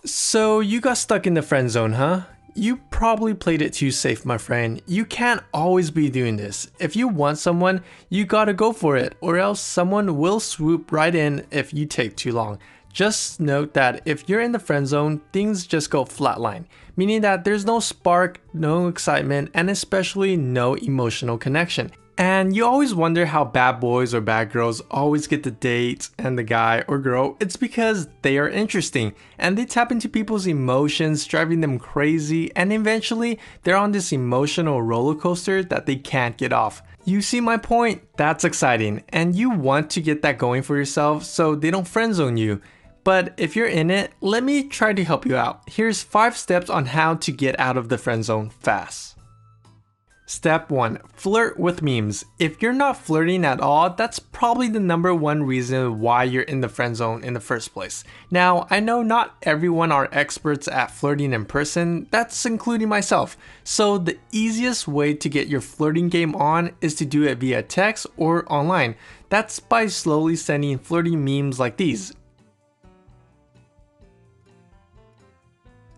So you got stuck in the friend zone, huh? You probably played it too safe, my friend. You can't always be doing this. If you want someone, you gotta go for it, or else someone will swoop right in if you take too long. Just note that if you're in the friend zone, things just go flatline, meaning that there's no spark, no excitement, and especially no emotional connection. And you always wonder how bad boys or bad girls always get the date and the guy or girl. It's because they are interesting and they tap into people's emotions, driving them crazy, and eventually they're on this emotional roller coaster that they can't get off. You see my point? That's exciting, and you want to get that going for yourself so they don't friend zone you. But if you're in it, let me try to help you out. Here's 5 steps on how to get out of the friend zone fast. Step 1. Flirt with memes. If you're not flirting at all, that's probably the #1 reason why you're in the friend zone in the first place. Now, I know not everyone are experts at flirting in person, that's including myself. So the easiest way to get your flirting game on is to do it via text or online. That's by slowly sending flirty memes like these.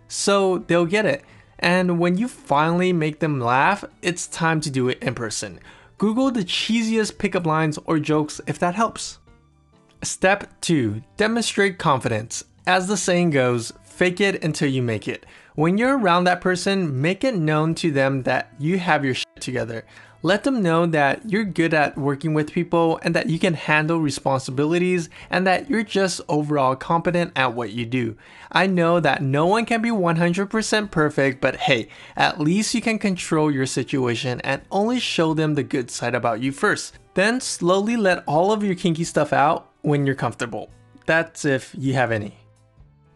So they'll get it. And when you finally make them laugh, it's time to do it in person. Google the cheesiest pickup lines or jokes if that helps. Step 2. Demonstrate confidence. As the saying goes, fake it until you make it. When you're around that person, make it known to them that you have your shit together. Let them know that you're good at working with people and that you can handle responsibilities and that you're just overall competent at what you do. I know that no one can be 100% perfect, but hey, at least you can control your situation and only show them the good side about you first. Then slowly let all of your kinky stuff out when you're comfortable. That's if you have any.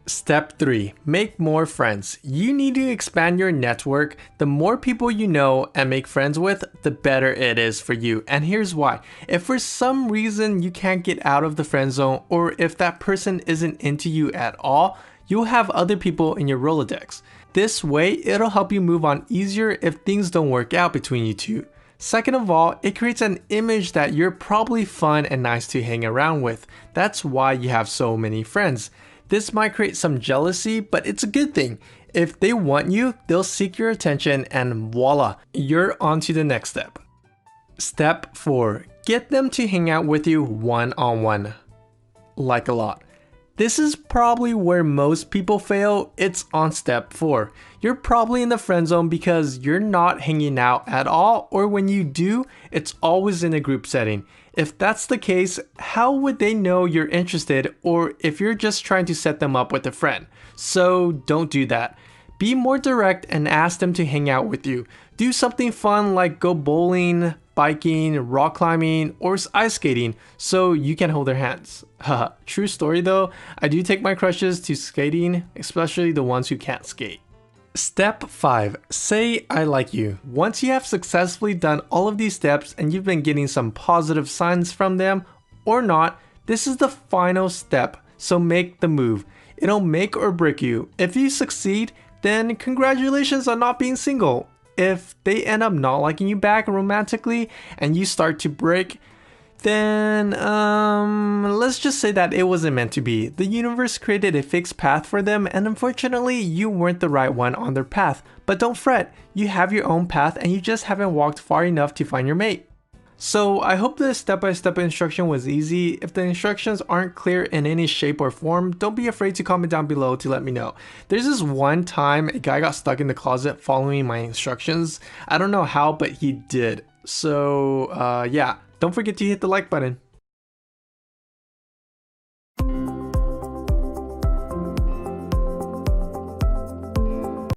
Step 3. Make more friends. You need to expand your network. The more people you know and make friends with, the better it is for you. And here's why. If for some reason you can't get out of the friend zone, or if that person isn't into you at all, you'll have other people in your Rolodex. This way, it'll help you move on easier if things don't work out between you two. Second of all, it creates an image that you're probably fun and nice to hang around with. That's why you have so many friends. This might create some jealousy, but it's a good thing. If they want you, they'll seek your attention and voila, you're on to the next step. Step 4. Get them to hang out with you one-on-one. Like a lot. This is probably where most people fail. It's on step 4. You're probably in the friend zone because you're not hanging out at all, or when you do, it's always in a group setting. If that's the case, how would they know you're interested, or if you're just trying to set them up with a friend? So don't do that. Be more direct and ask them to hang out with you. Do something fun like go bowling, biking, rock climbing, or ice skating so you can hold their hands. Haha, true story though, I do take my crushes to skating, especially the ones who can't skate. Step 5. Say I like you. Once you have successfully done all of these steps and you've been getting some positive signs from them or not, this is the final step, so make the move. It'll make or break you. If you succeed, then congratulations on not being single. If they end up not liking you back romantically and you start to break, then let's just say that it wasn't meant to be. The universe created a fixed path for them and unfortunately you weren't the right one on their path. But don't fret, you have your own path and you just haven't walked far enough to find your mate. So I hope this step-by-step instruction was easy. If the instructions aren't clear in any shape or form, don't be afraid to comment down below to let me know. There's this one time a guy got stuck in the closet following my instructions. I don't know how, but he did. So yeah, don't forget to hit the like button.